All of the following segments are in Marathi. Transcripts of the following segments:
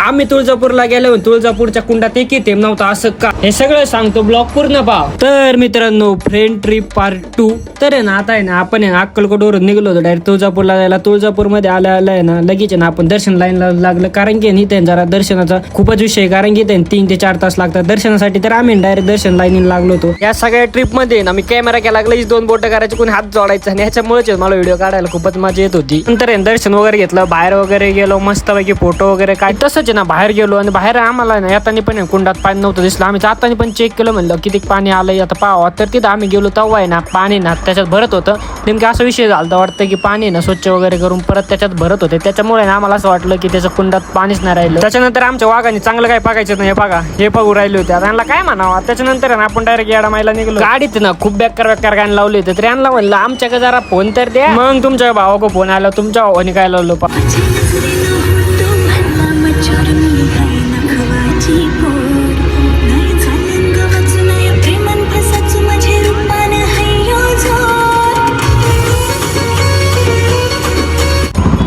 आम्ही तुळजापूरला गेलो, तुळजापूरच्या कुंडात एकही थेंब नव्हता, असं का? हे सगळं सांगतो, ब्लॉग पूर्ण पहा. तर मित्रांनो, फ्रेंड ट्रिप पार्ट 2. तर आहे ना, आता आहे ना आपण अक्कलकोटवरून निघलो होतो डायरेक्ट तुळजापूरला जायला. तुळजापूरमध्ये आल्या आहे ना लगेच आहे ना आपण दर्शन लाईनला लागलं, कारण की इथे जरा दर्शनाचा खूपच विषय, कारण की 3 ते 4 तास लागतात दर्शनासाठी. तर आम्ही डायरेक्ट दर्शन लाईनीला लागलो होतो. या सगळ्या ट्रिप मध्ये ना मी कॅमेरा केला लागला, 2 बोटं करायचे, कोणी हात जोडायचा, आणि ह्याच्यामुळेच मला व्हिडिओ काढायला खूपच मजा येत होती. नंतर दर्शन वगैरे घेतलं, बाहेर वगैरे गेलो, मस्तपैकी फोटो वगैरे काय. तसंच आहे ना बाहेर गेलो, आणि बाहेर आम्हाला ना येताना पण कुंडात पाणी नव्हतं दिसलं. आम्ही जाताना पण चेक केलं, म्हणलं किती पाणी आलंय आता पाहावं. तर तिथं आम्ही गेलो तेव्हा आहे ना पाणी ना त्याच्यात भरत होतं. नेमकं असा विषय झाला वाटतं की पाणी ना स्वच्छ वगैरे करून परत त्याच्यात भरत होते, त्याच्यामुळे ना आम्हाला असं वाटलं की त्याच्या कुंडात पाणीच नाही राहिलं. त्याच्यानंतर आमच्या वाघाने चांगलं काय बघायचं नाही, हे बघू राहिले होते, त्यांना काय म्हणावं. त्याच्यानंतर ना आपण डायरेक्ट येडामाईला निघलो. गाडीत ना खूप बेकार गाणी लावली होती, तर यांना म्हणलं आमच्याकडे जरा फोन तर द्या. मग तुमच्या भावाको फोन आला, तुमच्या भावाने काय लावलं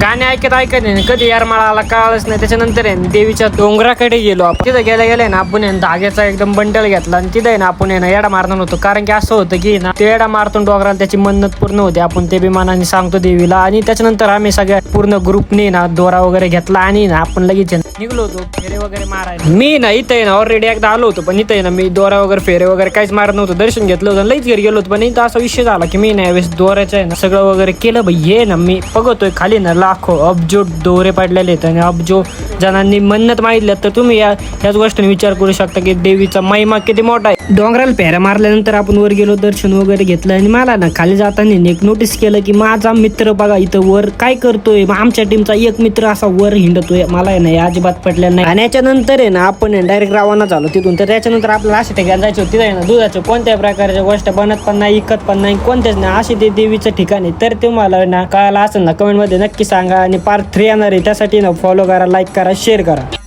गाणे ऐकत कधी यार मला कळालंच नाही. त्याच्यानंतर देवीच्या डोंगराकडे गेलो आपण. तिथं गेल्या ना आपण धाग्याचा एकदम बंडल घेतला, आणि तिथं ना आपण येडा मारणार होतो, कारण की असं होतं की ना ते येडा मारतून डोंगराला त्याची मन्नत पूर्ण होते. आपण ते विमानाने सांगतो देवीला. आणि त्याच्यानंतर आम्ही सगळ्या पूर्ण ग्रुपने ना दोरा वगैरे घेतला, आणि ना आपण लगेच निघलो होतो फेरे वगैरे मारायला. मी ना इथं ना ऑलरेडी एकदा आलो होतो, पण इथं ना मी दोरा वगैरे फेरे वगैरे काहीच मारत नव्हतं. दर्शन घेतलं होतं, लईच घरी गेलो होतो. पण इथं असा विषय झाला की मी ना यावेळेस दोऱ्याचं आहे ना सगळं वगैरे केलं. हे ना मी बघतोय खाली ना लाखो अब्जो दोरे पडलेले आहेत, आणि अब्जो जणांनी मन्नत मागितल्यात. तर तुम्ही याच गोष्टीने विचार करू शकता की देवीचा महिमा किती मोठा आहे. डोंगराला फेऱ्या मारल्यानंतर आपण वर गेलो, दर्शन वगैरे घेतलं, आणि मला ना खाली जाताना एक नोटीस केलं की माझा मित्र बघा इथं वर काय करतोय. आमच्या टीमचा एक मित्र असा वर हिंडतोय. मला आहे ना अजिबात पटलेलं नाही. आणि याच्यानंतर आहे ना आपण डायरेक्ट रवाना झालो तिथून. तर त्याच्यानंतर आपल्याला अशा ठिकाणी जायचं होतं, तिथे ना दुधाचं कोणत्याही प्रकारच्या गोष्ट बनत पण नाही, इकत पण नाही, कोणत्याच नाही, असे ते देवीचं ठिकाण आहे. तर तुम्हाला ना कळायला असेल ना कमेंटमध्ये नक्की सांगा. आणि पार्ट 3 येणार आहे, त्यासाठी ना फॉलो करा, लाईक करा, शेअर करा.